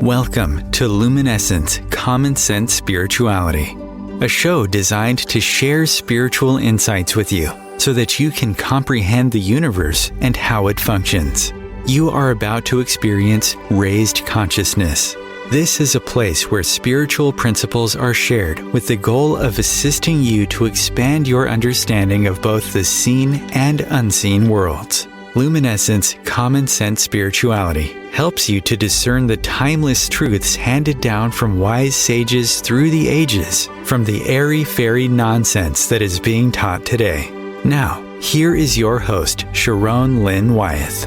Welcome to Luminescence, Common Sense Spirituality, a show designed to share spiritual insights with you so that you can comprehend the universe and how it functions. You are about to experience raised consciousness. This is a place where spiritual principles are shared with the goal of assisting you to expand your understanding of both the seen and unseen worlds. Luminescence Common Sense Spirituality helps you to discern the timeless truths handed down from wise sages through the ages, from the airy-fairy nonsense that is being taught today. Now, here is your host, Lynn Wyeth.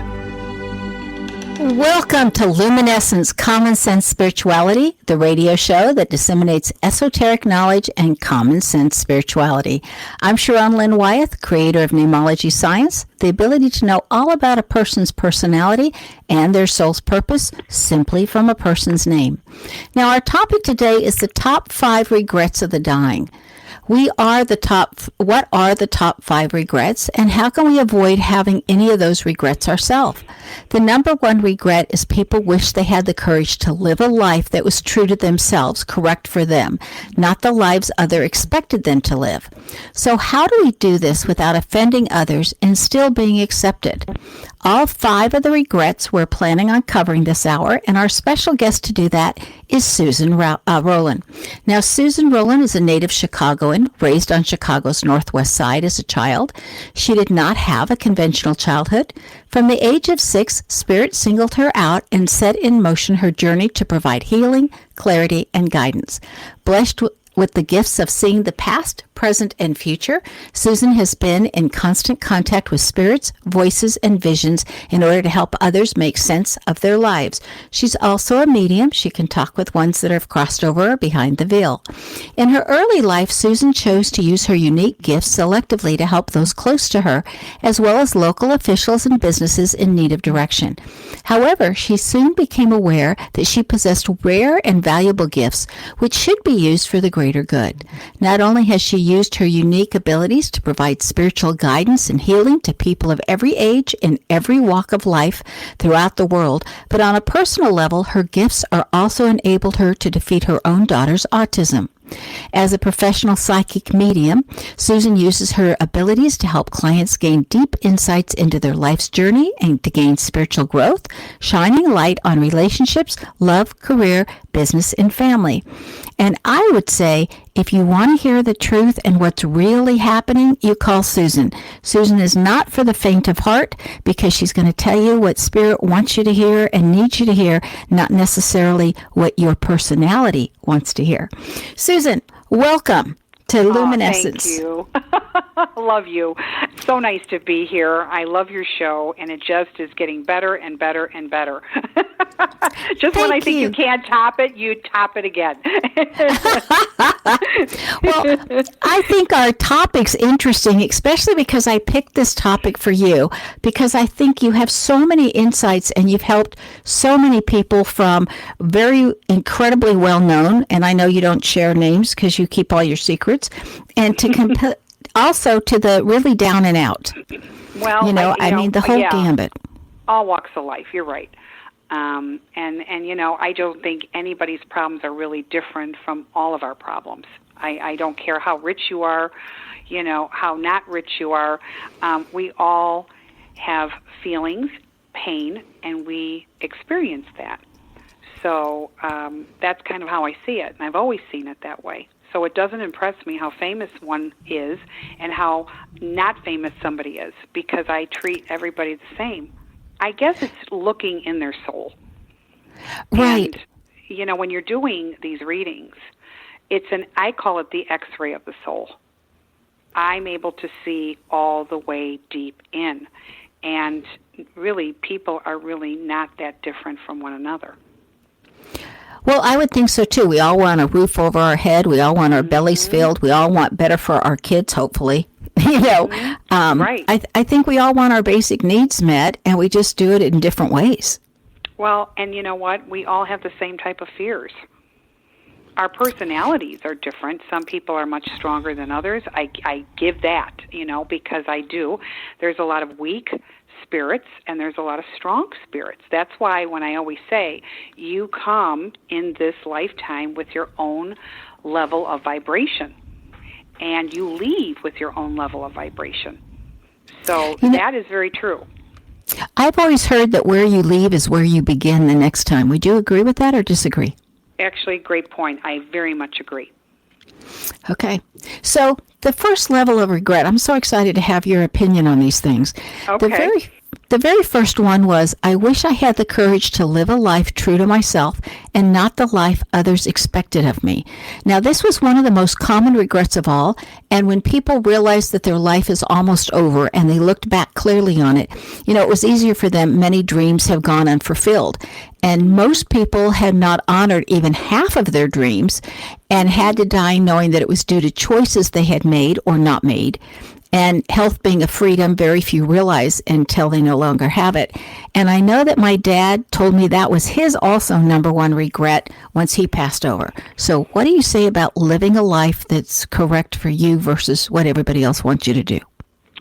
Welcome to Luminescence Common Sense Spirituality, the radio show that disseminates esoteric knowledge and common sense spirituality. I'm Lynn Wyeth, creator of Mnemology Science, the ability to know all about a person's personality and their soul's purpose simply from a person's name. Now, our topic today is the top 5 regrets of the dying. What are the top 5 regrets, and how can we avoid having any of those regrets ourselves? The number 1 regret is people wish they had the courage to live a life that was true to themselves, correct for them, not the lives others expected them to live. So how do we do this without offending others and still being accepted? All 5 of the regrets we're planning on covering this hour, and our special guest to do that is Susan Rowlen. Now, Susan Rowlen is a native Chicagoan, raised on Chicago's Northwest Side as a child. She did not have a conventional childhood. From the age of 6, Spirit singled her out and set in motion her journey to provide healing, clarity, and guidance. Blessed with the gifts of seeing the past, present, and future, Susan has been in constant contact with spirits, voices, and visions in order to help others make sense of their lives. She's also a medium. She can talk with ones that have crossed over behind the veil. In her early life, Susan chose to use her unique gifts selectively to help those close to her, as well as local officials and businesses in need of direction. However, she soon became aware that she possessed rare and valuable gifts, which should be used for the greater good. Not only has she used her unique abilities to provide spiritual guidance and healing to people of every age and every walk of life throughout the world, but on a personal level, her gifts are also enabled her to defeat her own daughter's autism. As a professional psychic medium, Susan uses her abilities to help clients gain deep insights into their life's journey and to gain spiritual growth, shining light on relationships, love, career, business, and family. And I would say, if you want to hear the truth and what's really happening, you call Susan. Susan is not for the faint of heart because she's going to tell you what Spirit wants you to hear and needs you to hear, not necessarily what your personality wants to hear. Susan, welcome to Luminescence. Thank you. Love you. So nice to be here. I love your show, and it just is getting better and better and better. Just when I think you can't top it, you top it again. Well, I think our topic's interesting, especially because I picked this topic for you, because I think you have so many insights and you've helped so many people from very incredibly well-known, and I know you don't share names because you keep all your secrets, and to also to the really down and out. Well, I mean, the whole gambit. All walks of life, you're right. And I don't think anybody's problems are really different from all of our problems. I don't care how rich you are, how not rich you are. We all have feelings, pain, and we experience that. So that's kind of how I see it, and I've always seen it that way. So it doesn't impress me how famous one is and how not famous somebody is, because I treat everybody the same. I guess it's looking in their soul. Right. And, when you're doing these readings, I call it the X-ray of the soul. I'm able to see all the way deep in. And really, people are really not that different from one another. Well, I would think so, too. We all want a roof over our head. We all want our bellies filled. We all want better for our kids, hopefully. Right. I think we all want our basic needs met, and we just do it in different ways. Well, and you know what? We all have the same type of fears. Our personalities are different. Some people are much stronger than others. I give that, because I do. There's a lot of weak, spirits and there's a lot of strong spirits. That's why when I always say you come in this lifetime with your own level of vibration and you leave with your own level of vibration. So that is very true. I've always heard that where you leave is where you begin the next time. Would you agree with that or disagree? Actually, great point. I very much agree. Okay. So the first level of regret, I'm so excited to have your opinion on these things. Okay. The very first one was, I wish I had the courage to live a life true to myself and not the life others expected of me. Now, this was one of the most common regrets of all, and when people realized that their life is almost over and they looked back clearly on it, it was easier for them. Many dreams have gone unfulfilled, and most people had not honored even half of their dreams and had to die knowing that it was due to choices they had made or not made. And health being a freedom, very few realize until they no longer have it. And I know that my dad told me that was his also number one regret once he passed over. So what do you say about living a life that's correct for you versus what everybody else wants you to do?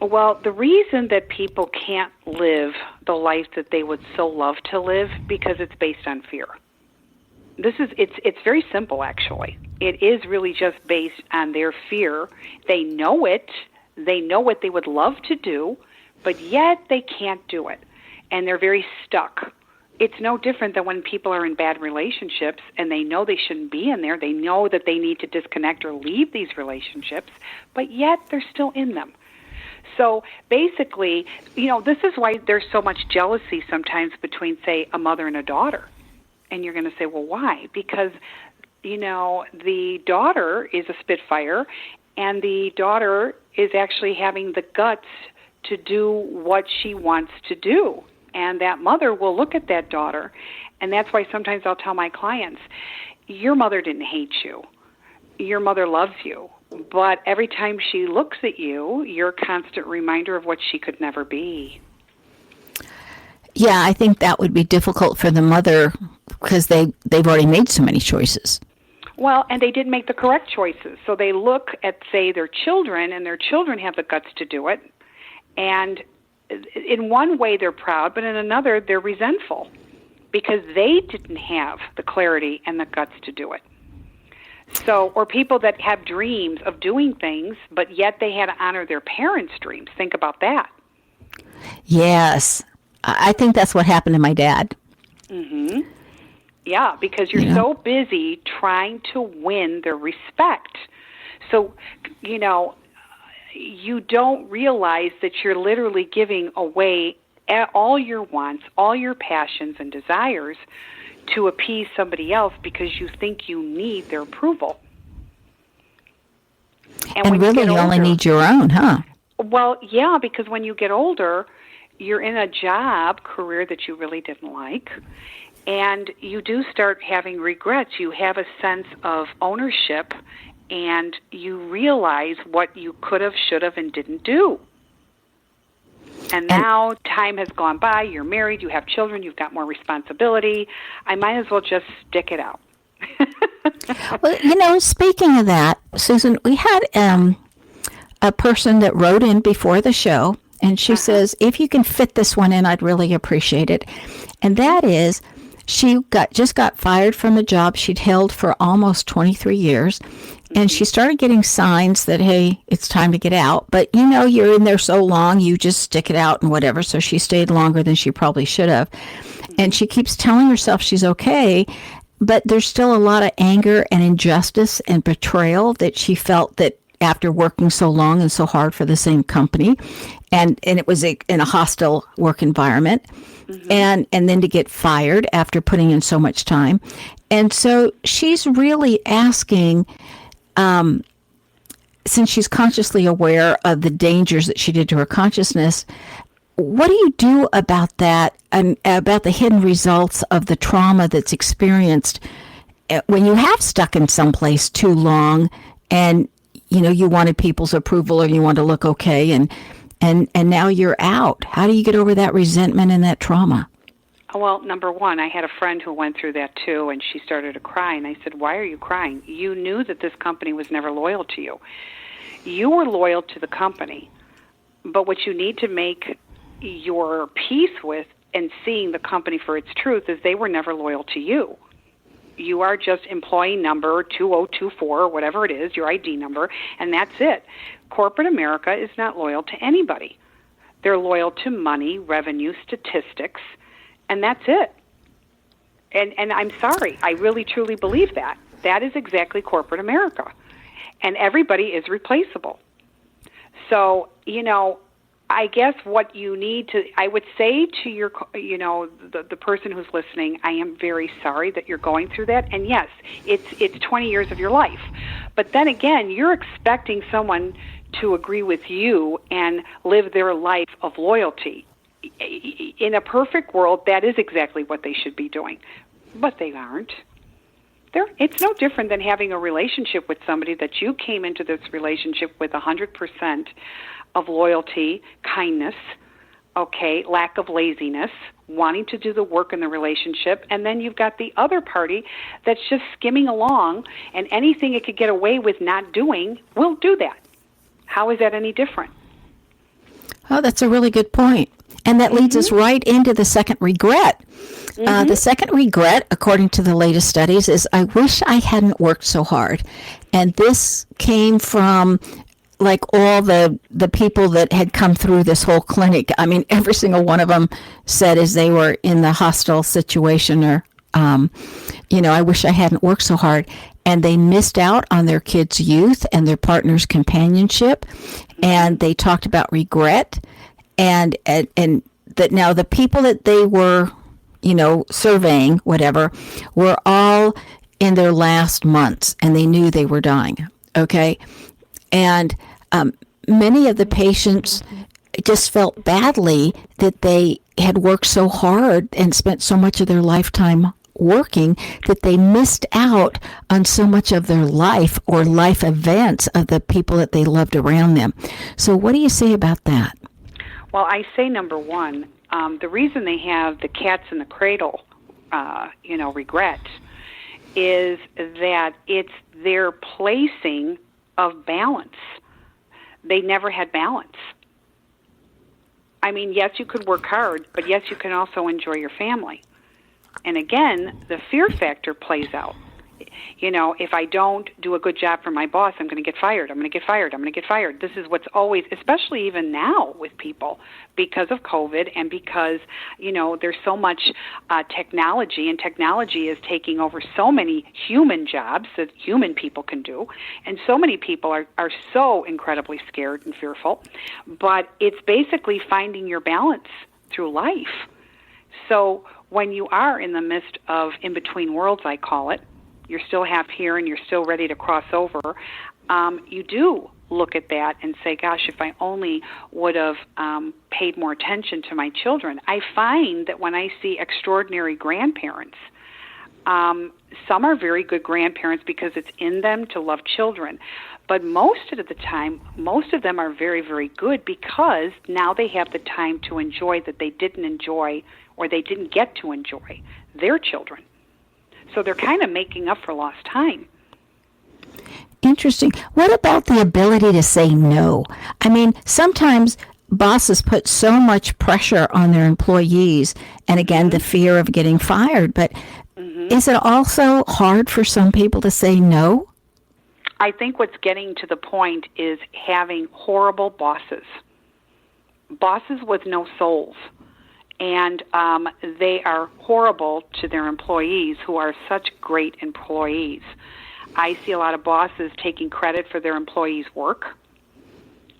Well, the reason that people can't live the life that they would so love to live, because it's based on fear. It's very simple, actually. It is really just based on their fear. They know it. They know what they would love to do, but yet they can't do it, and they're very stuck. It's no different than when people are in bad relationships and they know they shouldn't be in there. They know that they need to disconnect or leave these relationships, but yet they're still in them. So basically, this is why there's so much jealousy sometimes between, say, a mother and a daughter. And you're going to say, well, why? Because, the daughter is a Spitfire, and the daughter is actually having the guts to do what she wants to do. And that mother will look at that daughter, and that's why sometimes I'll tell my clients, your mother didn't hate you. Your mother loves you. But every time she looks at you, you're a constant reminder of what she could never be. Yeah, I think that would be difficult for the mother because they've already made so many choices. Well, and they didn't make the correct choices. So they look at, say, their children, and their children have the guts to do it. And in one way they're proud, but in another they're resentful because they didn't have the clarity and the guts to do it. So, or people that have dreams of doing things, but yet they had to honor their parents' dreams. Think about that. Yes. I think that's what happened to my dad. Mm-hmm. Yeah, because you're so busy trying to win their respect. So, you don't realize that you're literally giving away all your wants, all your passions and desires to appease somebody else because you think you need their approval. And really, you only need your own, huh? Well, yeah, because when you get older, you're in a career that you really didn't like, and you do start having regrets. You have a sense of ownership, and you realize what you could have, should have, and didn't do. And now time has gone by, you're married, you have children, you've got more responsibility. I might as well just stick it out. Well, speaking of that, Susan, we had a person that wrote in before the show, and she says, if you can fit this one in, I'd really appreciate it. And that is, she just got fired from a job she'd held for almost 23 years, and she started getting signs that, hey, it's time to get out. But, you're in there so long, you just stick it out and whatever. So she stayed longer than she probably should have. And she keeps telling herself she's okay, but there's still a lot of anger and injustice and betrayal that she felt that after working so long and so hard for the same company, and it was in a hostile work environment, and then to get fired after putting in so much time. And so she's really asking, since she's consciously aware of the dangers that she did to her consciousness, what do you do about that and about the hidden results of the trauma that's experienced when you have stuck in some place too long and you wanted people's approval or you want to look okay and now you're out? How do you get over that resentment and that trauma? Well, number one, I had a friend who went through that too, and she started to cry, and I said, why are you crying? You knew that this company was never loyal to you. You were loyal to the company, but what you need to make your peace with and seeing the company for its truth is they were never loyal to you. You are just employee number 2024, or whatever it is, your ID number, and that's it. Corporate America is not loyal to anybody. They're loyal to money, revenue, statistics, and that's it. And I'm sorry, I really truly believe that. That is exactly corporate America. And everybody is replaceable. So, I guess what you need to, I would say to your, the person who's listening, I am very sorry that you're going through that. And yes, it's 20 years of your life. But then again, you're expecting someone to agree with you and live their life of loyalty. In a perfect world, that is exactly what they should be doing. But they aren't. It's no different than having a relationship with somebody that you came into this relationship with 100% of loyalty, kindness, lack of laziness, wanting to do the work in the relationship, and then you've got the other party that's just skimming along, and anything it could get away with not doing, will do that. How is that any different? Oh, that's a really good point. And that leads us right into the second regret. The second regret, according to the latest studies, is I wish I hadn't worked so hard. And this came from like all the people that had come through this whole clinic. I mean, every single one of them said as they were in the hostile situation or, I wish I hadn't worked so hard. And they missed out on their kids' youth and their partner's companionship. And they talked about regret. And that now the people that they were, surveying, whatever, were all in their last months, and they knew they were dying, okay? And many of the patients just felt badly that they had worked so hard and spent so much of their lifetime working that they missed out on so much of their life or life events of the people that they loved around them. So what do you say about that? Well, I say number one, the reason they have the cats in the cradle, regret, is that it's their placing of balance. They never had balance. I mean, yes, you could work hard, but yes, you can also enjoy your family. And again, the fear factor plays out. If I don't do a good job for my boss, I'm going to get fired. I'm going to get fired. I'm going to get fired. This is what's always, especially even now with people, because of COVID and because, there's so much technology, and technology is taking over so many human jobs that human people can do. And so many people are so incredibly scared and fearful. But it's basically finding your balance through life. So when you are in the midst of in-between worlds, I call it, you're still half here and you're still ready to cross over, you do look at that and say, gosh, if I only would have paid more attention to my children. I find that when I see extraordinary grandparents, some are very good grandparents because it's in them to love children. But most of the time, most of them are very, very good because now they have the time to enjoy that they didn't enjoy or they didn't get to enjoy their children. So they're kind of making up for lost time. Interesting. What about the ability to say no? I mean, sometimes bosses put so much pressure on their employees, and again, the fear of getting fired. But is it also hard for some people to say no? I think what's getting to the point is having horrible bosses. Bosses with no souls. And they are horrible to their employees who are such great employees. I see a lot of bosses taking credit for their employees' work.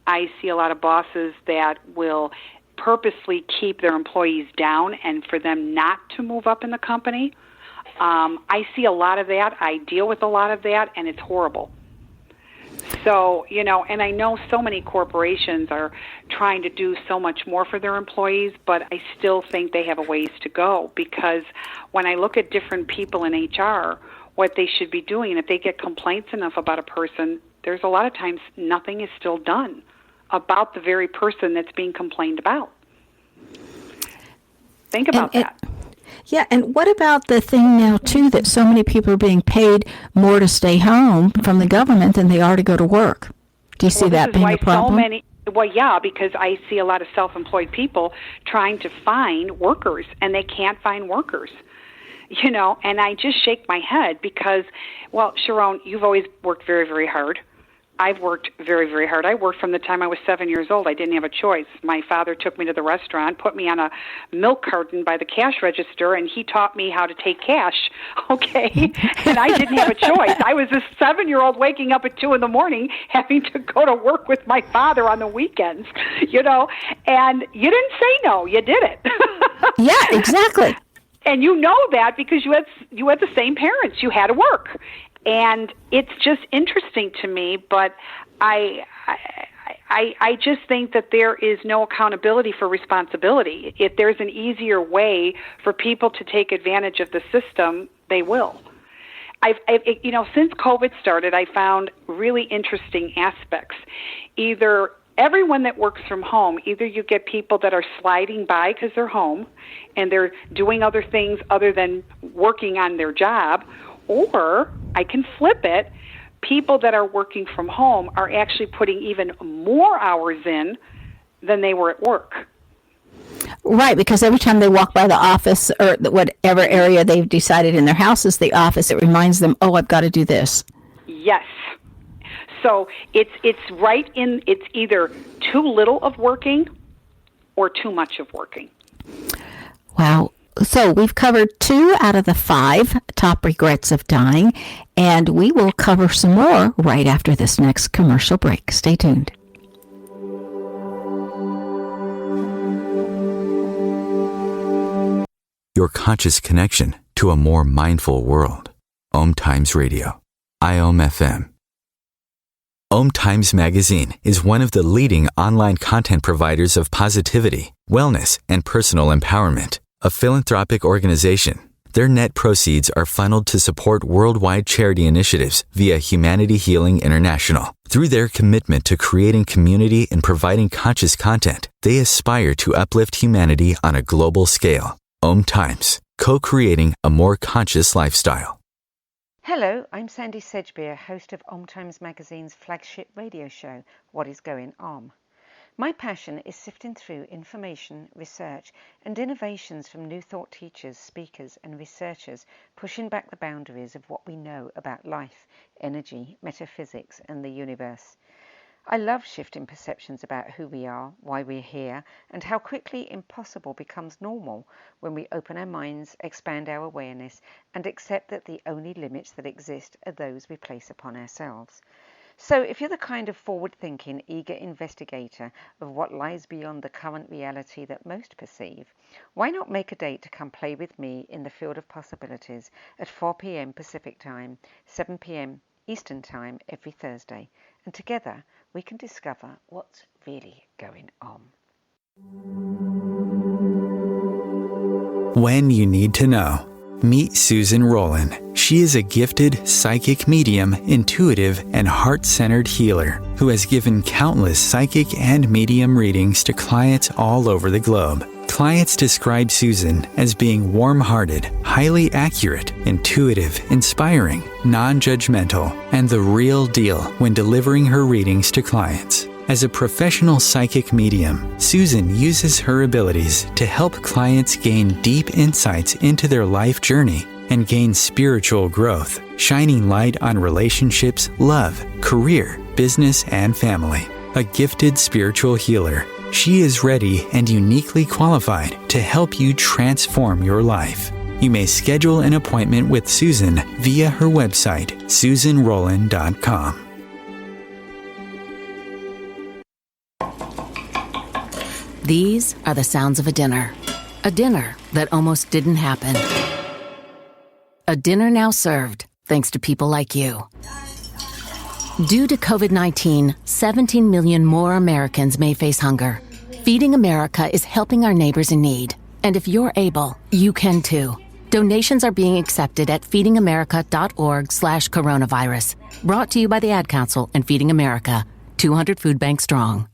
I see a lot of bosses that will purposely keep their employees down and for them not to move up in the company. I see a lot of that. I deal with a lot of that, and it's horrible. So, and I know so many corporations are trying to do so much more for their employees, but I still think they have a ways to go because when I look at different people in HR, what they should be doing, and if they get complaints enough about a person, there's a lot of times nothing is still done about the very person that's being complained about. Think about that. Yeah, and what about the thing now, too, that so many people are being paid more to stay home from the government than they are to go to work? Do you see that being a problem? Well, yeah, because I see a lot of self-employed people trying to find workers, and they can't find workers. And I just shake my head because, well, Sharon, you've always worked very, very hard. I've worked very, very hard. I worked from the time I was 7 years old. I didn't have a choice. My father took me to the restaurant, put me on a milk carton by the cash register, and he taught me how to take cash, okay? And I didn't have a choice. I was this 7-year-old waking up at 2 in the morning having to go to work with my father on the weekends, and you didn't say no. You did it. Yeah, exactly. And you know that because you had the same parents. You had to work. And it's just interesting to me, but I just think that there is no accountability for responsibility. If there's an easier way for people to take advantage of the system, they will. Since COVID started, I found really interesting aspects. Either everyone that works from home, either you get people that are sliding by because they're home and they're doing other things other than working on their job, or I can flip it, people that are working from home are actually putting even more hours in than they were at work. Right, because every time they walk by the office or whatever area they've decided in their house is the office, it reminds them, oh, I've got to do this. Yes. So it's either too little of working or too much of working. Wow. So we've covered 2 out of the 5 top regrets of dying, and we will cover some more right after this next commercial break. Stay tuned. Your conscious connection to a more mindful world. OMTimes Radio. IOM-FM. OMTimes Magazine is one of the leading online content providers of positivity, wellness, and personal empowerment. A philanthropic organization, their net proceeds are funneled to support worldwide charity initiatives via Humanity Healing International. Through their commitment to creating community and providing conscious content, they aspire to uplift humanity on a global scale. OMTimes, co-creating a more conscious lifestyle. Hello, I'm Sandy Sedgbeer, host of OMTimes Magazine's flagship radio show, What is Going On? My passion is sifting through information, research, and innovations from new thought teachers, speakers, and researchers pushing back the boundaries of what we know about life, energy, metaphysics, and the universe. I love shifting perceptions about who we are, why we're here, and how quickly impossible becomes normal when we open our minds, expand our awareness, and accept that the only limits that exist are those we place upon ourselves. So if you're the kind of forward-thinking, eager investigator of what lies beyond the current reality that most perceive, why not make a date to come play with me in the field of possibilities at 4 p.m. Pacific Time, 7 p.m. Eastern Time every Thursday, and together we can discover what's really going on. When you need to know. Meet Susan Rowlen. She is a gifted psychic medium, intuitive, and heart-centered healer who has given countless psychic and medium readings to clients all over the globe. Clients describe Susan as being warm-hearted, highly accurate, intuitive, inspiring, non-judgmental, and the real deal when delivering her readings to clients. As a professional psychic medium, Susan uses her abilities to help clients gain deep insights into their life journey and gain spiritual growth, shining light on relationships, love, career, business, and family. A gifted spiritual healer, she is ready and uniquely qualified to help you transform your life. You may schedule an appointment with Susan via her website, susanrowlen.com. These are the sounds of a dinner that almost didn't happen. A dinner now served, thanks to people like you. Due to COVID-19, 17 million more Americans may face hunger. Feeding America is helping our neighbors in need. And if you're able, you can too. Donations are being accepted at feedingamerica.org/coronavirus. Brought to you by the Ad Council and Feeding America, 200 Food Bank strong.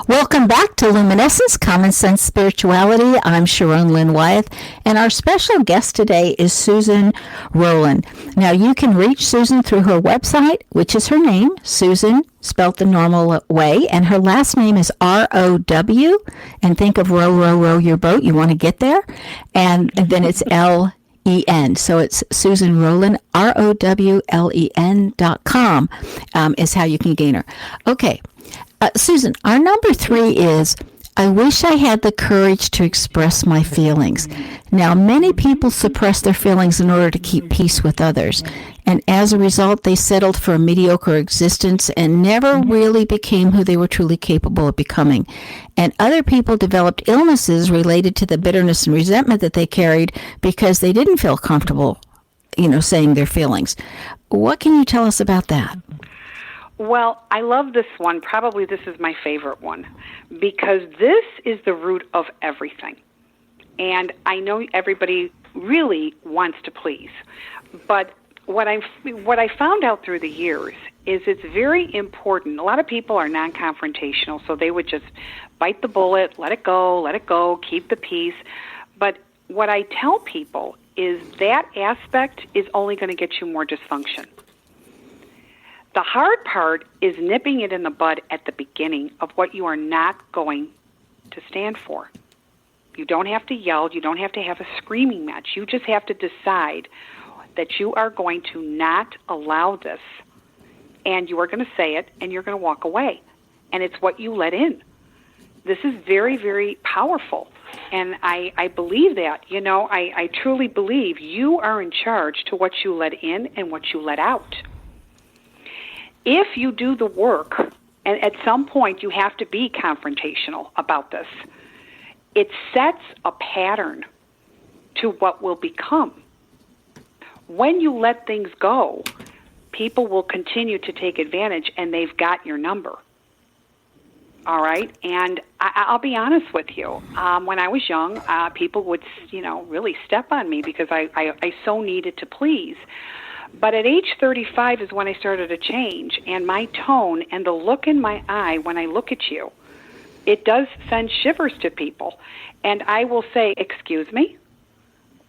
Welcome back to Luminescence, Common Sense Spirituality. I'm Sharon Lynn Wyeth, and our special guest today is Susan Rowlen. Now, you can reach Susan through her website, which is her name, Susan, spelled the normal way, and her last name is R-O-W, and think of row, row, row your boat. You want to get there, and then it's L-E-N. So it's Susan Rowlen, ROWLEN.com is how you can gain her. Okay. Susan, our number 3 is, I wish I had the courage to express my feelings. Now, many people suppress their feelings in order to keep peace with others. And as a result, they settled for a mediocre existence and never really became who they were truly capable of becoming. And other people developed illnesses related to the bitterness and resentment that they carried because they didn't feel comfortable, saying their feelings. What can you tell us about that? Well, I love this one. Probably this is my favorite one because this is the root of everything. And I know everybody really wants to please. But what I found out through the years is it's very important. A lot of people are non-confrontational, so they would just bite the bullet, let it go, keep the peace. But what I tell people is that aspect is only going to get you more dysfunction. The hard part is nipping it in the bud at the beginning of what you are not going to stand for. You don't have to yell. You don't have to have a screaming match. You just have to decide that you are going to not allow this, and you are going to say it, and you're going to walk away. And it's what you let in. This is very, very powerful. And I believe that. I truly believe you are in charge to what you let in and what you let out. If you do the work, and at some point you have to be confrontational about this, it sets a pattern to what will become. When you let things go, people will continue to take advantage, and they've got your number. All right? And I'll be honest with you. When I was young, people would, really step on me because I so needed to please. But at age 35 is when I started to change, and my tone and the look in my eye when I look at you, it does send shivers to people. And I will say, excuse me,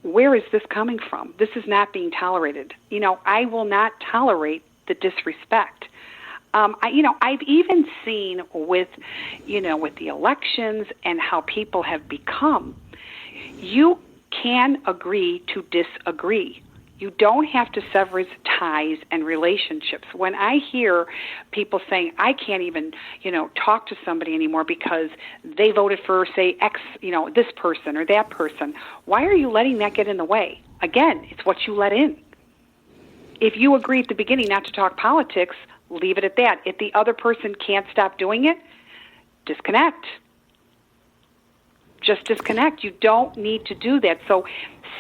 where is this coming from? This is not being tolerated. I will not tolerate the disrespect. I've even seen with the elections and how people have become, you can agree to disagree. You don't have to sever ties and relationships. When I hear people saying, I can't even, talk to somebody anymore because they voted for, say, X, this person or that person, why are you letting that get in the way? Again, it's what you let in. If you agree at the beginning not to talk politics, leave it at that. If the other person can't stop doing it, disconnect. Just disconnect. You don't need to do that. So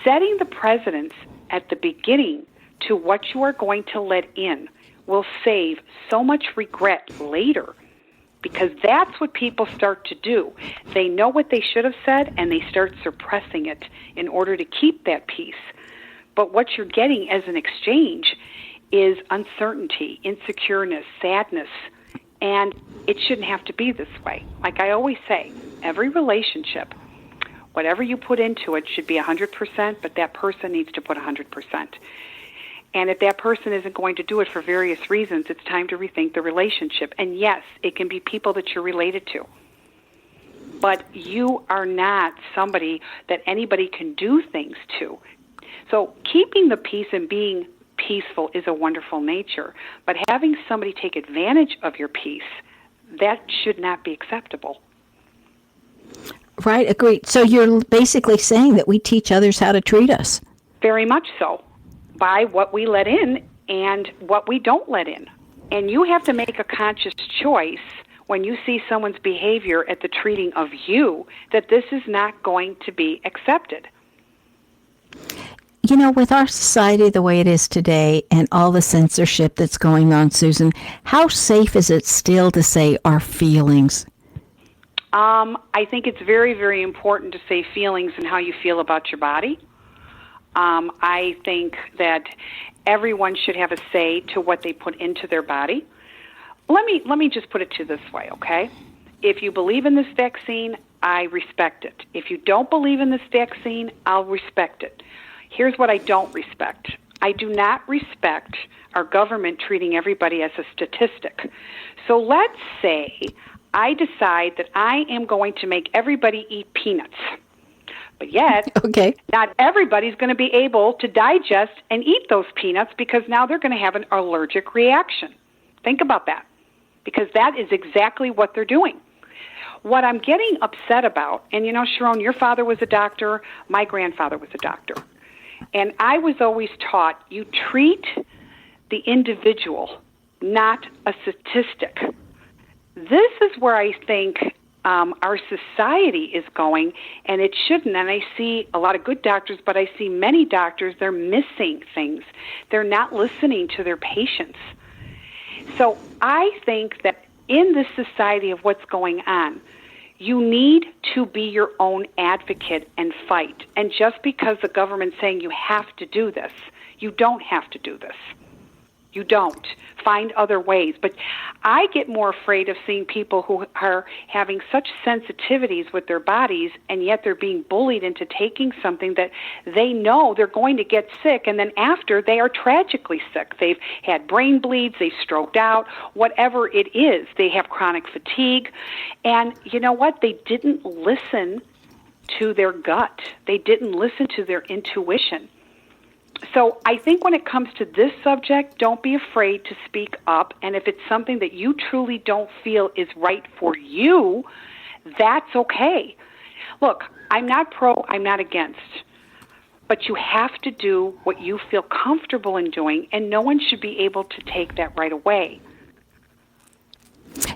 setting the precedence at the beginning to what you are going to let in will save so much regret later, because that's what people start to do. They know what they should have said, and they start suppressing it in order to keep that peace. But what you're getting as an exchange is uncertainty, insecureness, sadness, and it shouldn't have to be this way. Like I always say, every relationship, whatever you put into it should be 100%, but that person needs to put 100%. And if that person isn't going to do it for various reasons, it's time to rethink the relationship. And yes, it can be people that you're related to. But you are not somebody that anybody can do things to. So keeping the peace and being peaceful is a wonderful nature. But having somebody take advantage of your peace, that should not be acceptable. Right, agreed. So you're basically saying that we teach others how to treat us. Very much so, by what we let in and what we don't let in. And you have to make a conscious choice when you see someone's behavior at the treating of you that this is not going to be accepted. With our society the way it is today and all the censorship that's going on, Susan, how safe is it still to say our feelings? I think it's very, very important to say feelings and how you feel about your body. I think that everyone should have a say to what they put into their body. Let me just put it to this way, okay? if you believe in this vaccine, I respect it. If you don't believe in this vaccine, I'll respect it. Here's what I don't respect. I do not respect our government treating everybody as a statistic. So let's say I decide that I am going to make everybody eat peanuts. But yet, not everybody's going to be able to digest and eat those peanuts because now they're going to have an allergic reaction. Think about that, because that is exactly what they're doing. What I'm getting upset about, and you know, Sharon, your father was a doctor, my grandfather was a doctor, and I was always taught you treat the individual, not a statistic. This is where I think our society is going, and it shouldn't. And I see a lot of good doctors, but I see many doctors, they're missing things. They're not listening to their patients. So I think that in this society of what's going on, you need to be your own advocate and fight. And just because the government's saying you have to do this, you don't have to do this. You don't. Find other ways. But I get more afraid of seeing people who are having such sensitivities with their bodies, and yet they're being bullied into taking something that they know they're going to get sick, and then after they are tragically sick. They've had brain bleeds, they've stroked out, whatever it is. They have chronic fatigue. And you know what? They didn't listen to their gut. They didn't listen to their intuition. So I think when it comes to this subject, don't be afraid to speak up. And if it's something that you truly don't feel is right for you, that's okay. Look, I'm not pro, I'm not against. But you have to do what you feel comfortable in doing, and no one should be able to take that right away.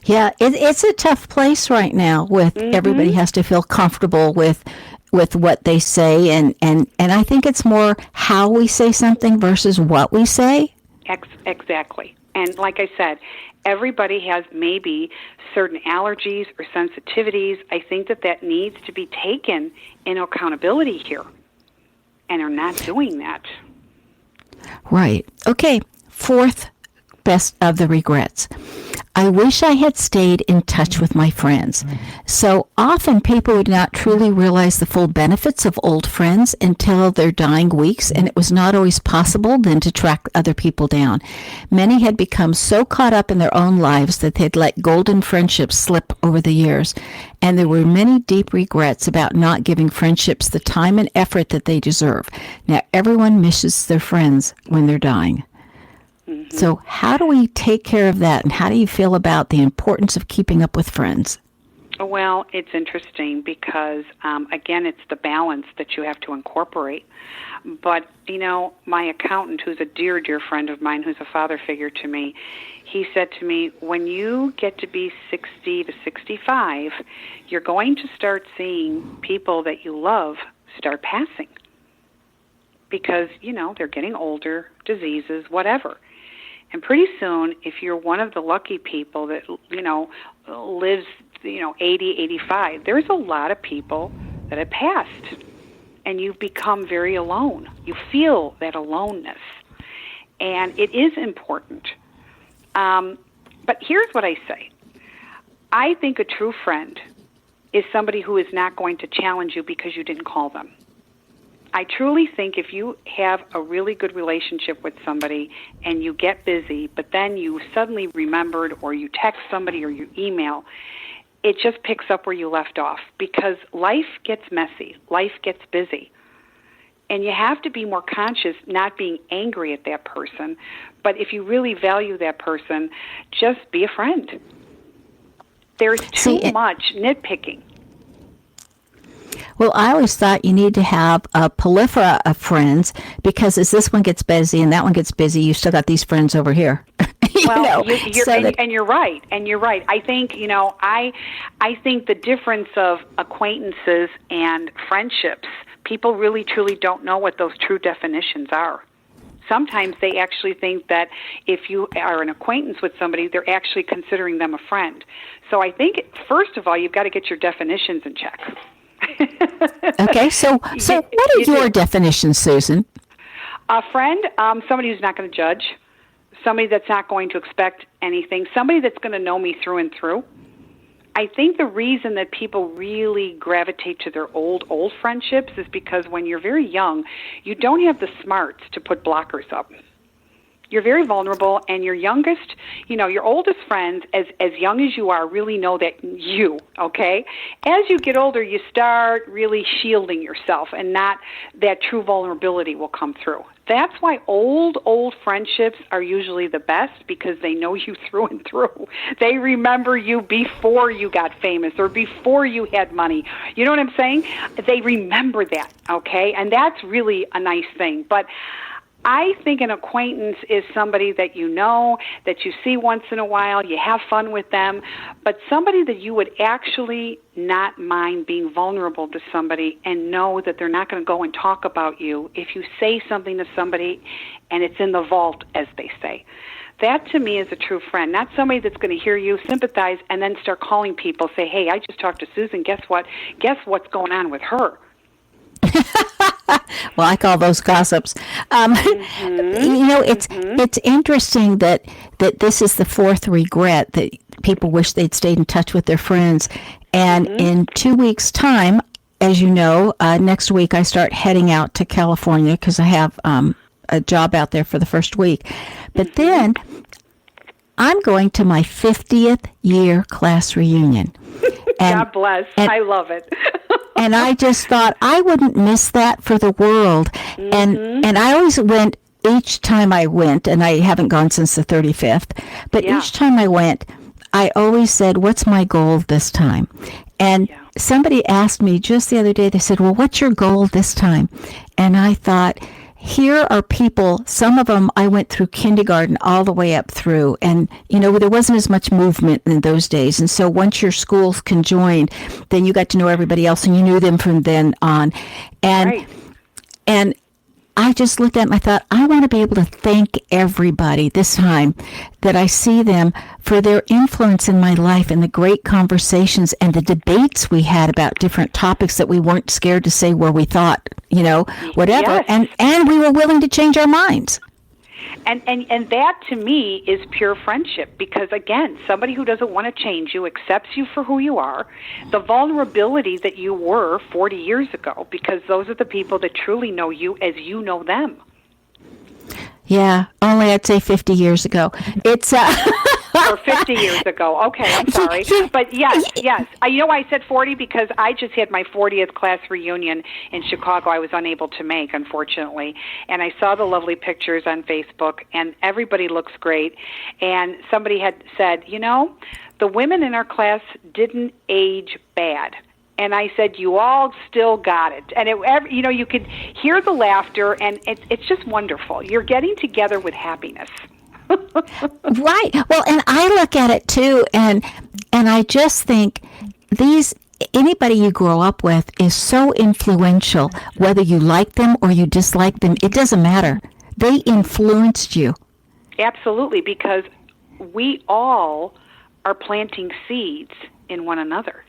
Yeah, it's a tough place right now with everybody has to feel comfortable with what they say, and I think it's more how we say something versus what we say. Exactly. And like I said, everybody has maybe certain allergies or sensitivities. I think that needs to be taken in accountability here, and are not doing that. Right. Okay, fourth best of the regrets. I wish I had stayed in touch with my friends. So often people would not truly realize the full benefits of old friends until their dying weeks, and it was not always possible then to track other people down. Many had become so caught up in their own lives that they'd let golden friendships slip over the years, and there were many deep regrets about not giving friendships the time and effort that they deserve. Now, everyone misses their friends when they're dying. So how do we take care of that, and how do you feel about the importance of keeping up with friends? Well, it's interesting because, again, it's the balance that you have to incorporate. But, you know, my accountant, who's a dear, dear friend of mine, who's a father figure to me, he said to me, when you get to be 60 to 65, you're going to start seeing people that you love start passing. Because, you know, they're getting older, diseases, whatever. And pretty soon, if you're one of the lucky people that, you know, lives, 80, 85, there's a lot of people that have passed. And you've become very alone. You feel that aloneness. And it is important. But here's what I say. I think a true friend is somebody who is not going to challenge you because you didn't call them. I truly think if you have a really good relationship with somebody and you get busy, but then you suddenly remembered, or you text somebody or you email, it just picks up where you left off, because life gets messy, life gets busy. And you have to be more conscious, not being angry at that person, but if you really value that person, just be a friend. There's too much nitpicking. Well, I always thought you need to have a plethora of friends, because as this one gets busy and that one gets busy, you still got these friends over here. And you're right. I think, I think the difference of acquaintances and friendships, people really truly don't know what those true definitions are. Sometimes they actually think that if you are an acquaintance with somebody, they're actually considering them a friend. So I think, first of all, you've got to get your definitions in check. Okay, so what are your definitions, Susan? A friend, somebody who's not going to judge, somebody that's not going to expect anything, somebody that's going to know me through and through. I think the reason that people really gravitate to their old friendships is because when you're very young, you don't have the smarts to put blockers up. You're very vulnerable, and your youngest, your oldest friends, as young as you are, really know that you, okay? As you get older, you start really shielding yourself, and not that true vulnerability will come through. That's why old friendships are usually the best, because they know you through and through. They remember you before you got famous or before you had money. You know what I'm saying? They remember that, okay? And that's really a nice thing. But I think an acquaintance is somebody that you know, that you see once in a while, you have fun with them, but somebody that you would actually not mind being vulnerable to somebody and know that they're not going to go and talk about you if you say something to somebody and it's in the vault, as they say. That, to me, is a true friend, not somebody that's going to hear you, sympathize, and then start calling people, say, hey, I just talked to Susan, guess what? Guess what's going on with her? Well, I call those gossips. It's interesting that this is the fourth regret, that people wish they'd stayed in touch with their friends. And in 2 weeks' time, as you know, next week I start heading out to California because I have a job out there for the first week. But then I'm going to my 50th year class reunion. And, God bless. I love it. And I just thought I wouldn't miss that for the world. And I always went, each time I went, and I haven't gone since the 35th, but each time I went, I always said, what's my goal this time? And somebody asked me just the other day, they said, well, what's your goal this time? And I thought, here are people, some of them I went through kindergarten all the way up through, and there wasn't as much movement in those days, and so once your schools conjoined, then you got to know everybody else, and you knew them from then on. And I just looked at them, I thought, I want to be able to thank everybody this time that I see them for their influence in my life and the great conversations and the debates we had about different topics that we weren't scared to say where we thought, whatever. Yes. And we were willing to change our minds. And that, to me, is pure friendship, because, again, somebody who doesn't want to change you, accepts you for who you are, the vulnerability that you were 40 years ago, because those are the people that truly know you as you know them. Yeah, only I'd say 50 years ago. It's Or 50 years ago. Okay, I'm sorry. But yes. I said 40 because I just had my 40th class reunion in Chicago I was unable to make, unfortunately. And I saw the lovely pictures on Facebook, and everybody looks great. And somebody had said, the women in our class didn't age bad. And I said, you all still got it. And, you could hear the laughter, and it's just wonderful. You're getting together with happiness. Right. Well, and I look at it, too, and I just think anybody you grow up with is so influential, whether you like them or you dislike them. It doesn't matter. They influenced you. Absolutely, because we all are planting seeds in one another.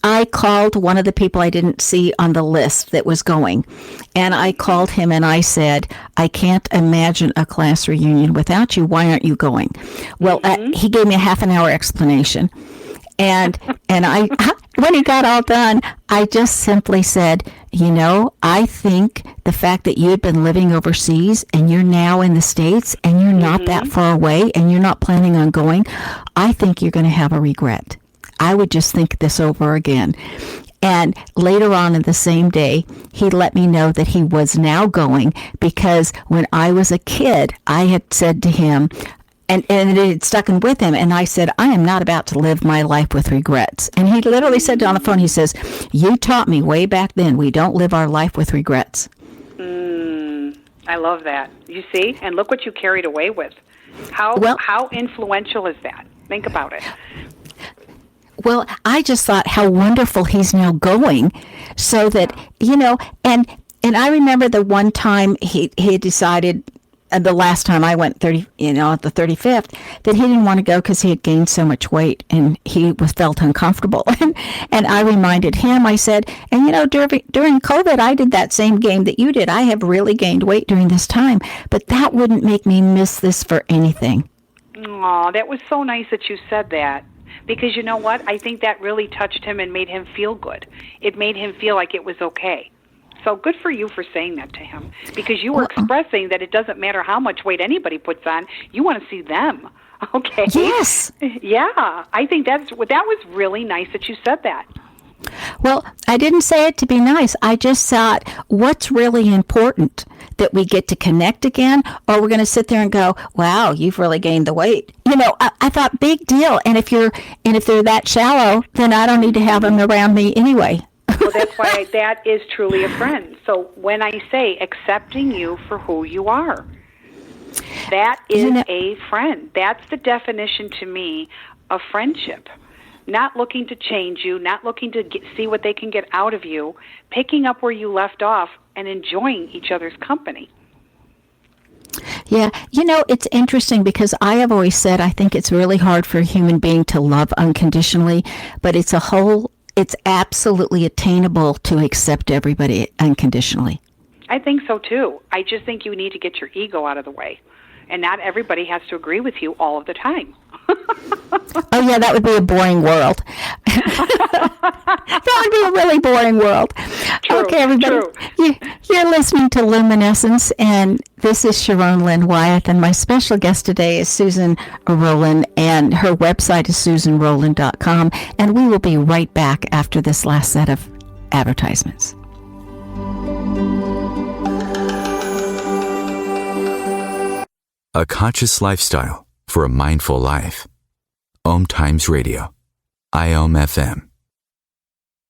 I called one of the people I didn't see on the list that was going, and I called him and I said, I can't imagine a class reunion without you. Why aren't you going? Well, he gave me a half an hour explanation, and I, when he got all done, I just simply said, I think the fact that you had been living overseas and you're now in the States and you're not that far away and you're not planning on going, I think you're going to have a regret. I would just think this over again. And later on in the same day, he let me know that he was now going, because when I was a kid, I had said to him, and it had stuck with him, and I said, I am not about to live my life with regrets. And he literally said on the phone, he says, you taught me way back then, we don't live our life with regrets. I love that. You see? And look what you carried away with. How influential is that? Think about it. Well, I just thought how wonderful he's now going, so that, and I remember the one time he decided, the last time I went at the 35th, that he didn't want to go because he had gained so much weight and he felt uncomfortable. And I reminded him, I said, and during COVID, I did that same game that you did. I have really gained weight during this time, but that wouldn't make me miss this for anything. Oh, that was so nice that you said that. Because you know what? I think that really touched him and made him feel good. It made him feel like it was okay. So good for you for saying that to him. Because you were expressing that it doesn't matter how much weight anybody puts on. You want to see them. Okay? Yes. Yeah. I think that was really nice that you said that. Well, I didn't say it to be nice. I just thought, what's really important? That we get to connect again, or we're going to sit there and go, wow, you've really gained the weight. You know, I thought, big deal. And if they're that shallow, then I don't need to have them around me anyway. Well, that's why that is truly a friend. So when I say accepting you for who you are, that is a friend. That's the definition to me of friendship. Not looking to change you, not looking to see what they can get out of you, picking up where you left off and enjoying each other's company. Yeah, you know, it's interesting because I have always said I think it's really hard for a human being to love unconditionally, but it's absolutely attainable to accept everybody unconditionally. I think so too. I just think you need to get your ego out of the way. And not everybody has to agree with you all of the time. Oh, yeah, that would be a boring world. That would be a really boring world. True, okay, everybody, you're listening to Luminescence, and this is Sharon Lynn Wyeth, and my special guest today is Susan Rowlen, and her website is susanrowlen.com, and we will be right back after this last set of advertisements. A conscious lifestyle for a mindful life. OMTimes Radio. IOM FM.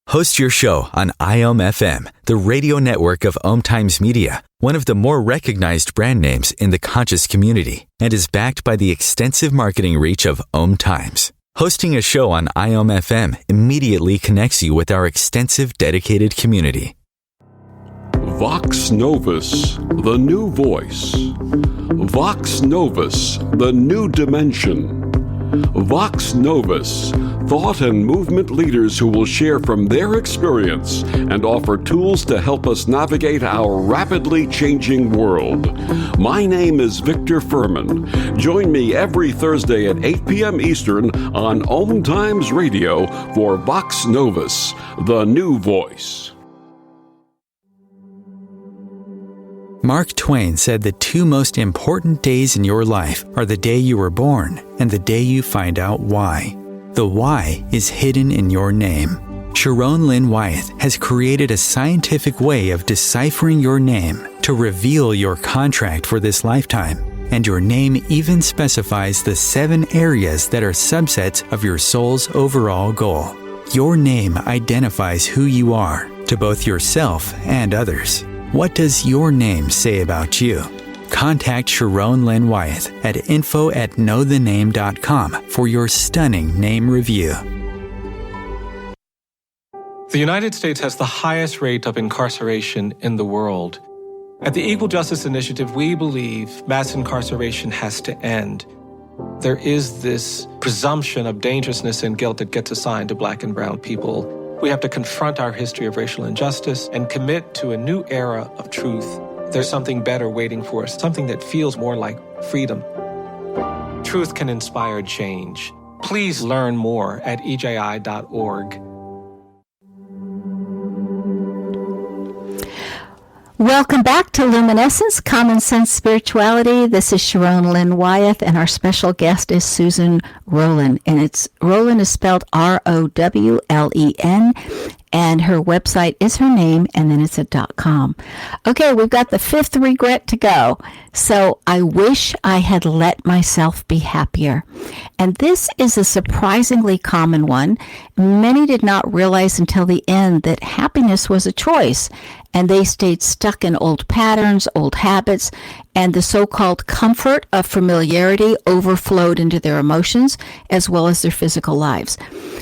Host your show on IOM FM, the radio network of OMTimes Media, one of the more recognized brand names in the conscious community, and is backed by the extensive marketing reach of OMTimes. Hosting a show on IOM FM immediately connects you with our extensive dedicated community. Vox Novus, the new voice. Vox Novus, the new dimension. Vox Novus, thought and movement leaders who will share from their experience and offer tools to help us navigate our rapidly changing world. My name is Victor Furman. Join me every Thursday at 8 p.m. Eastern on OMTimes Radio for Vox Novus, the new voice. Mark Twain said the two most important days in your life are the day you were born and the day you find out why. The why is hidden in your name. Sharon Lynn Wyeth has created a scientific way of deciphering your name to reveal your contract for this lifetime. And your name even specifies the 7 areas that are subsets of your soul's overall goal. Your name identifies who you are to both yourself and others. What does your name say about you? Contact Sharon Lynn Wyeth at info@knowthename.com for your stunning name review. The United States has the highest rate of incarceration in the world. At the Equal Justice Initiative, we believe mass incarceration has to end. There is this presumption of dangerousness and guilt that gets assigned to Black and brown people. We have to confront our history of racial injustice and commit to a new era of truth. There's something better waiting for us, something that feels more like freedom. Truth can inspire change. Please learn more at EJI.org. Welcome back to Luminescence, Common Sense Spirituality. This is Sharon Lynn Wyeth, and our special guest is Susan Rowlen. And Rowlen is spelled Rowlen, and her website is her name, and then it's a .com. Okay, we've got the 5th regret to go. So I wish I had let myself be happier. And this is a surprisingly common one. Many did not realize until the end that happiness was a choice, and they stayed stuck in old patterns, old habits, and the so-called comfort of familiarity overflowed into their emotions as well as their physical lives.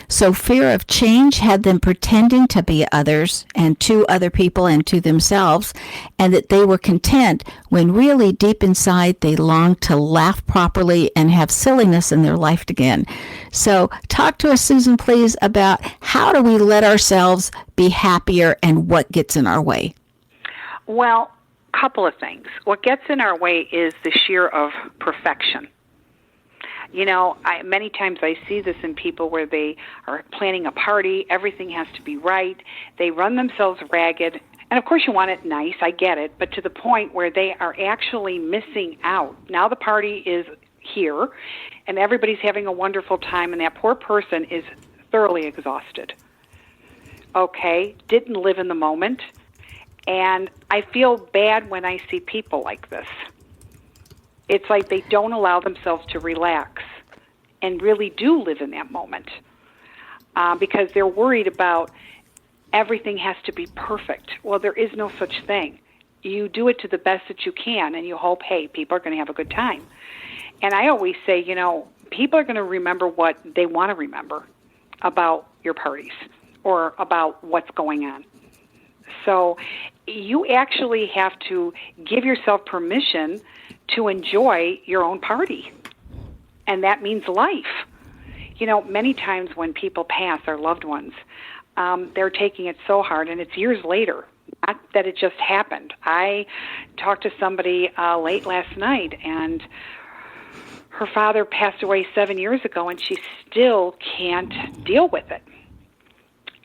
So fear of change had them pretending to be others and to other people and to themselves, and that they were content when really deep inside they longed to laugh properly and have silliness in their life again. So talk to us, Susan, please, about how do we let ourselves be happier and what gets in our way? Well, couple of things. What gets in our way is the sheer of perfection. Many times I see this in people where they are planning a party, everything has to be right, they run themselves ragged, and of course you want it nice, I get it, but to the point where they are actually missing out. Now the party is here, and everybody's having a wonderful time, and that poor person is thoroughly exhausted. Okay, didn't live in the moment, and I feel bad when I see people like this. It's like they don't allow themselves to relax and really do live in that moment because they're worried about everything has to be perfect. Well, there is no such thing. You do it to the best that you can, and you hope, hey, people are going to have a good time. And I always say, people are going to remember what they want to remember about your parties or about what's going on. So you actually have to give yourself permission to enjoy your own party. And that means life. Many times when people pass, our loved ones, they're taking it so hard, and it's years later, not that it just happened. I talked to somebody late last night, and her father passed away 7 years ago, and she still can't deal with it.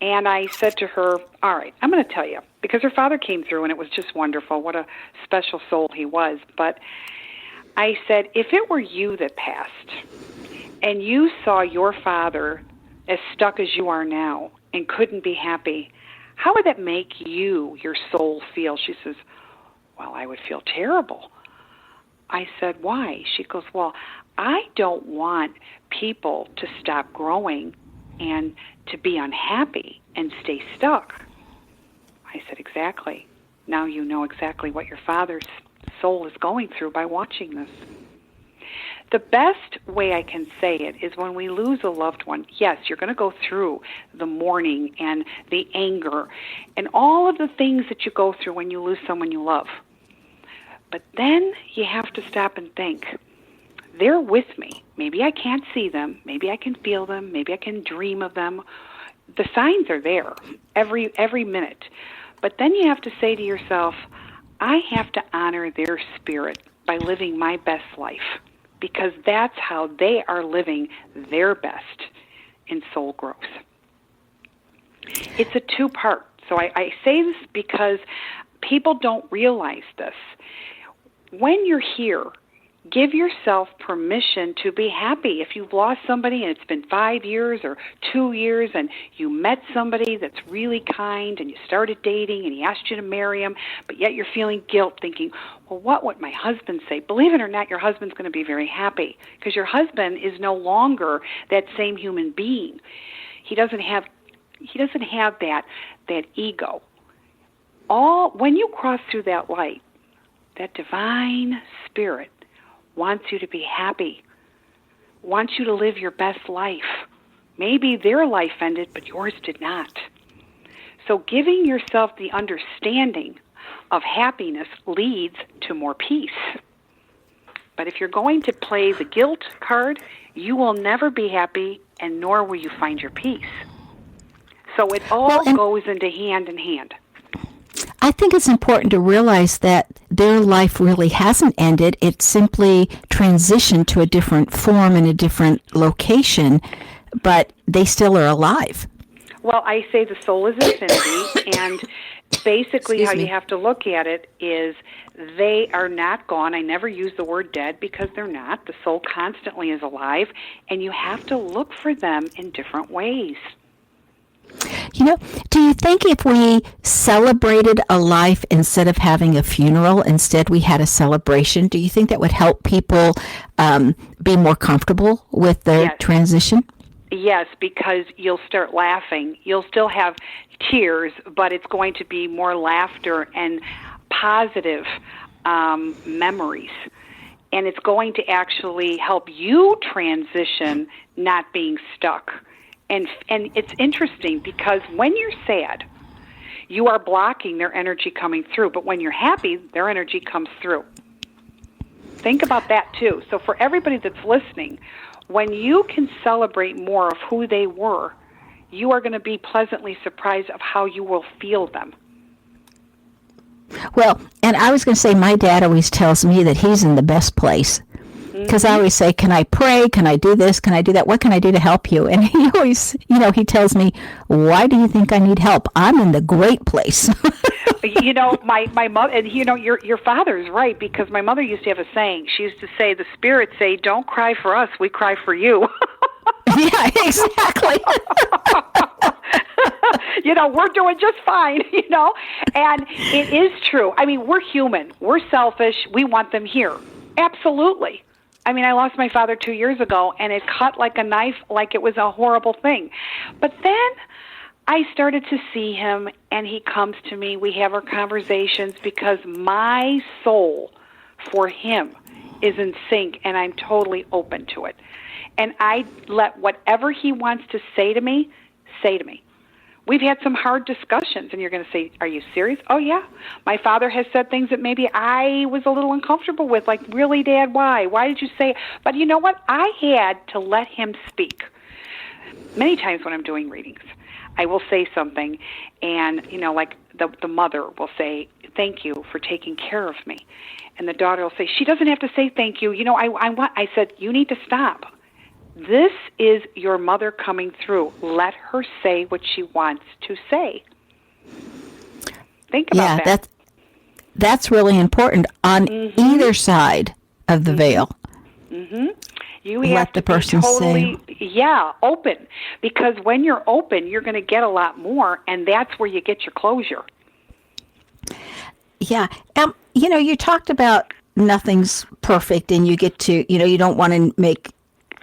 And I said to her, all right, I'm going to tell you, because her father came through, and it was just wonderful. What a special soul he was. But I said, if it were you that passed, and you saw your father as stuck as you are now and couldn't be happy, how would that make you, your soul, feel? She says, well, I would feel terrible. I said, why? She goes, well, I don't want people to stop growing and to be unhappy and stay stuck. I said, exactly. Now you know exactly what your father's soul is going through by watching this. The best way I can say it is when we lose a loved one, yes, you're going to go through the mourning and the anger and all of the things that you go through when you lose someone you love. But then you have to stop and think, they're with me. Maybe I can't see them. Maybe I can feel them. Maybe I can dream of them. The signs are there every minute. But then you have to say to yourself, I have to honor their spirit by living my best life, because that's how they are living their best in soul growth. It's a two-part. So I say this because people don't realize this. When you're here, give yourself permission to be happy. If you've lost somebody and it's been 5 years or 2 years and you met somebody that's really kind and you started dating and he asked you to marry him, but yet you're feeling guilt thinking, well, what would my husband say? Believe it or not, your husband's going to be very happy because your husband is no longer that same human being. He doesn't have that ego. When you cross through that light, that divine spirit wants you to be happy, wants you to live your best life. Maybe their life ended, but yours did not. So giving yourself the understanding of happiness leads to more peace. But if you're going to play the guilt card, you will never be happy, and nor will you find your peace. So it all goes into hand in hand. I think it's important to realize that their life really hasn't ended. It's simply transitioned to a different form and a different location, but they still are alive. Well, I say the soul is infinity, and basically how you have to look at it is they are not gone. I never use the word dead because they're not. The soul constantly is alive, and you have to look for them in different ways. Do you think if we celebrated a life instead of having a funeral, instead we had a celebration, do you think that would help people be more comfortable with their transition? Yes, because you'll start laughing. You'll still have tears, but it's going to be more laughter and positive memories. And it's going to actually help you transition, not being stuck. And it's interesting because when you're sad, you are blocking their energy coming through. But when you're happy, their energy comes through. Think about that too. So for everybody that's listening, when you can celebrate more of who they were, you are going to be pleasantly surprised of how you will feel them. Well, and I was going to say my dad always tells me that he's in the best place. Because I always say, can I pray? Can I do this? Can I do that? What can I do to help you? And he always, he tells me, why do you think I need help? I'm in the great place. My mother, and your father's right, because my mother used to have a saying. She used to say, the spirits say, don't cry for us, we cry for you. Yeah, exactly. We're doing just fine, and it is true. I mean, we're human. We're selfish. We want them here. Absolutely. I mean, I lost my father 2 years ago, and it cut like a knife, like it was a horrible thing. But then I started to see him, and he comes to me. We have our conversations because my soul for him is in sync, and I'm totally open to it. And I let whatever he wants to say to me, say to me. We've had some hard discussions, and you're going to say, are you serious? Oh, yeah. My father has said things that maybe I was a little uncomfortable with, like, really, Dad, why? Why did you say it? But you know what? I had to let him speak. Many times when I'm doing readings, I will say something, and, like the mother will say, thank you for taking care of me. And the daughter will say, she doesn't have to say thank you. I said, you need to stop. This is your mother coming through. Let her say what she wants to say. Think about that. That's really important on either side of the veil. Mm-hmm. You Let have the to person be totally, say. Open. Because when you're open, you're going to get a lot more, and that's where you get your closure. Yeah. You talked about nothing's perfect, and you get to, you don't want to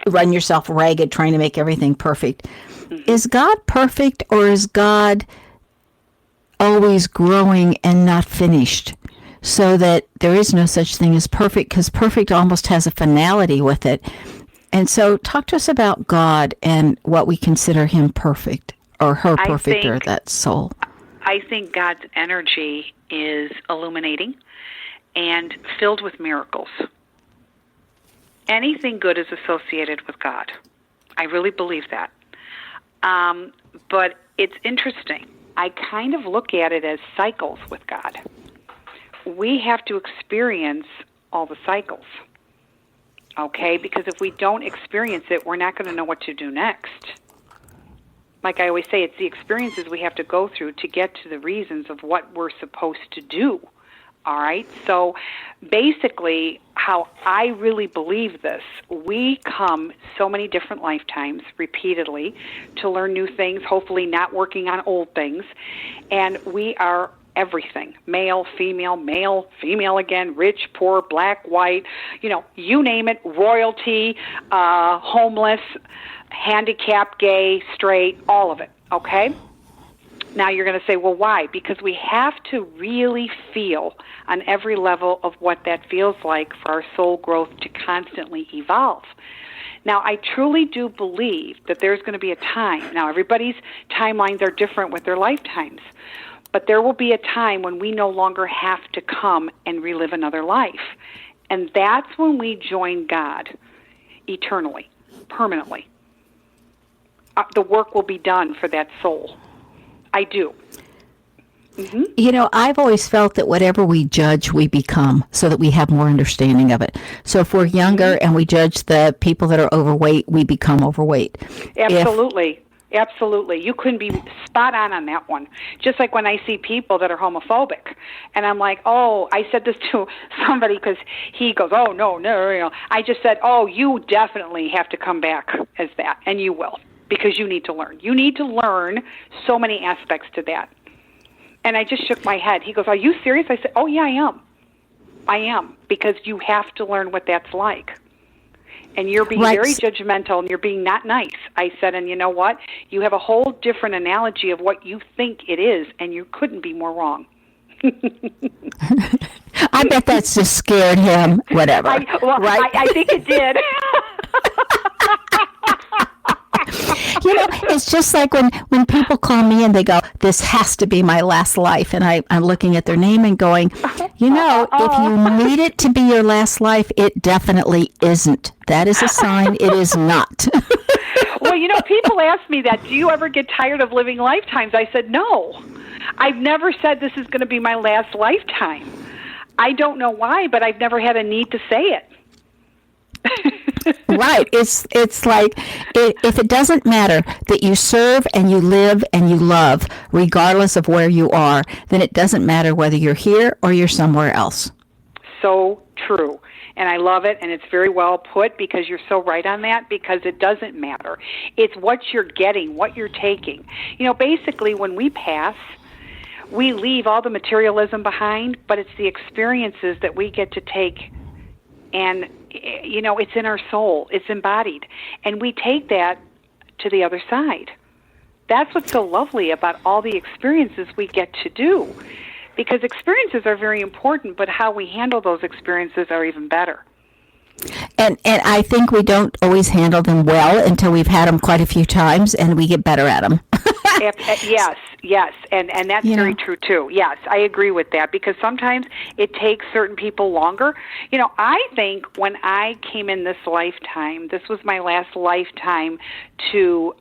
run yourself ragged trying to make everything perfect. Mm-hmm. Is God perfect, or is God always growing and not finished, so that there is no such thing as perfect, because perfect almost has a finality with it? And so talk to us about God and what we consider him perfect, or her perfect, or that soul. I think God's energy is illuminating and filled with miracles. Anything good is associated with God. I really believe that. But it's interesting. I kind of look at it as cycles with God. We have to experience all the cycles, okay? Because if we don't experience it, we're not going to know what to do next. Like I always say, it's the experiences we have to go through to get to the reasons of what we're supposed to do. All right, so basically how I really believe this, we come so many different lifetimes repeatedly to learn new things, hopefully not working on old things, and we are everything, male, female again, rich, poor, black, white, you name it, royalty, homeless, handicapped, gay, straight, all of it, okay? Now you're going to say, well, why? Because we have to really feel on every level of what that feels like for our soul growth to constantly evolve. Now, I truly do believe that there's going to be a time. Now, everybody's timelines are different with their lifetimes, but there will be a time when we no longer have to come and relive another life. And that's when we join God eternally, permanently. The work will be done for that soul. I do. Mm-hmm. I've always felt that whatever we judge, we become, so that we have more understanding of it. So if we're younger and we judge the people that are overweight, we become overweight. Absolutely. Absolutely. You couldn't be spot on that one. Just like when I see people that are homophobic, and I'm like, oh, I said this to somebody because he goes, oh, no. I just said, oh, you definitely have to come back as that, and you will. Because you need to learn. You need to learn so many aspects to that. And I just shook my head. He goes, are you serious? I said, oh, yeah, I am. Because you have to learn what that's like. And you're being very judgmental, and you're being not nice. I said, and you know what? You have a whole different analogy of what you think it is, and you couldn't be more wrong. I bet that's just scared him, whatever. I think it did. It's just like when people call me and they go, this has to be my last life. And I'm looking at their name and going, if you need it to be your last life, it definitely isn't. That is a sign it is not. Well, people ask me that. Do you ever get tired of living lifetimes? I said, no. I've never said this is going to be my last lifetime. I don't know why, but I've never had a need to say it. Right. It's like if it doesn't matter that you serve and you live and you love, regardless of where you are, then it doesn't matter whether you're here or you're somewhere else. So true. And I love it, and it's very well put, because you're so right on that, because it doesn't matter. It's what you're getting, what you're taking. Basically, when we pass, we leave all the materialism behind, but it's the experiences that we get to take, and, it's in our soul. It's embodied. And we take that to the other side. That's what's so lovely about all the experiences we get to do. Because experiences are very important, but how we handle those experiences are even better. And I think we don't always handle them well until we've had them quite a few times, and we get better at them. Yes, and that's very true too. Yes, I agree with that, because sometimes it takes certain people longer. I think when I came in this lifetime, this was my last lifetime to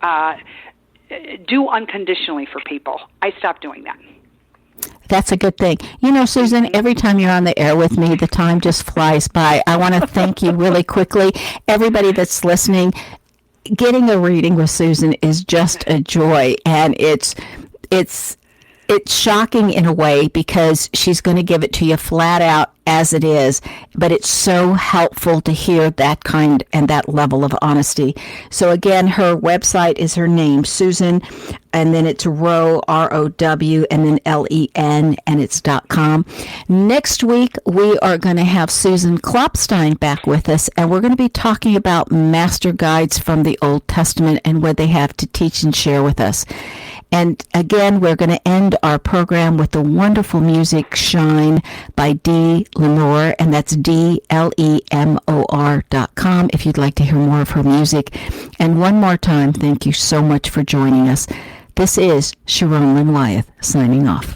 do unconditionally for people. I stopped doing that. That's a good thing. Susan, every time you're on the air with me, the time just flies by. I want to thank you really quickly. Everybody that's listening, getting a reading with Susan is just a joy, and it's shocking in a way, because she's going to give it to you flat out as it is, but it's so helpful to hear that kind and that level of honesty. So again, her website is her name, Susan, and then it's Row, R-O-W, and then L-E-N, and it's .com. Next week, we are going to have Susan Klopstein back with us, and we're going to be talking about master guides from the Old Testament and what they have to teach and share with us. And again, we're going to end our program with the wonderful music Shine by Dee Lemore, and that's DLEMOR.com if you'd like to hear more of her music. And one more time, thank you so much for joining us. This is Sharon Lynn Wyeth signing off.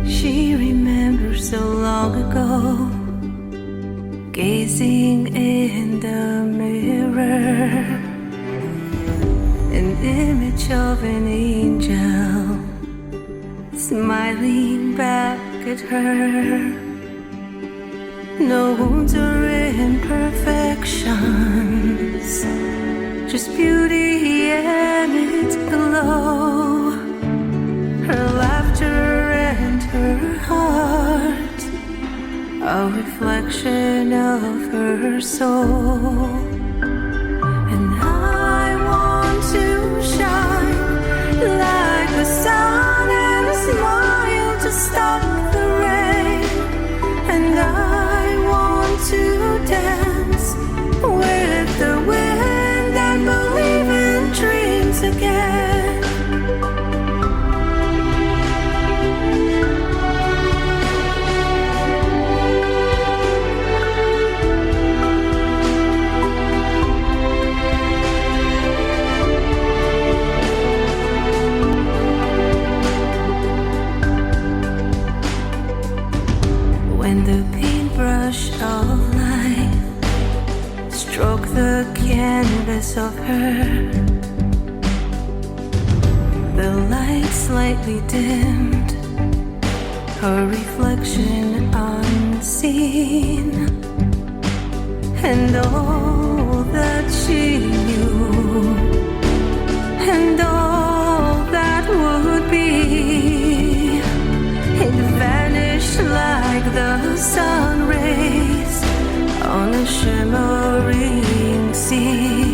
She remembers so long ago, gazing in the mirror, an image of an angel smiling back at her. No wounds or imperfections, just beauty and its glow. Her laughter and her heart, a reflection of her soul. And I want to shine like the sun and smile to stop the rain. And I want to dance with the wind and believe in dreams again. When the paintbrush of life stroked the canvas of her, the light slightly dimmed, her reflection unseen, and all that she knew, and all that would be, it vanished like the sun rays on a shimmering sea.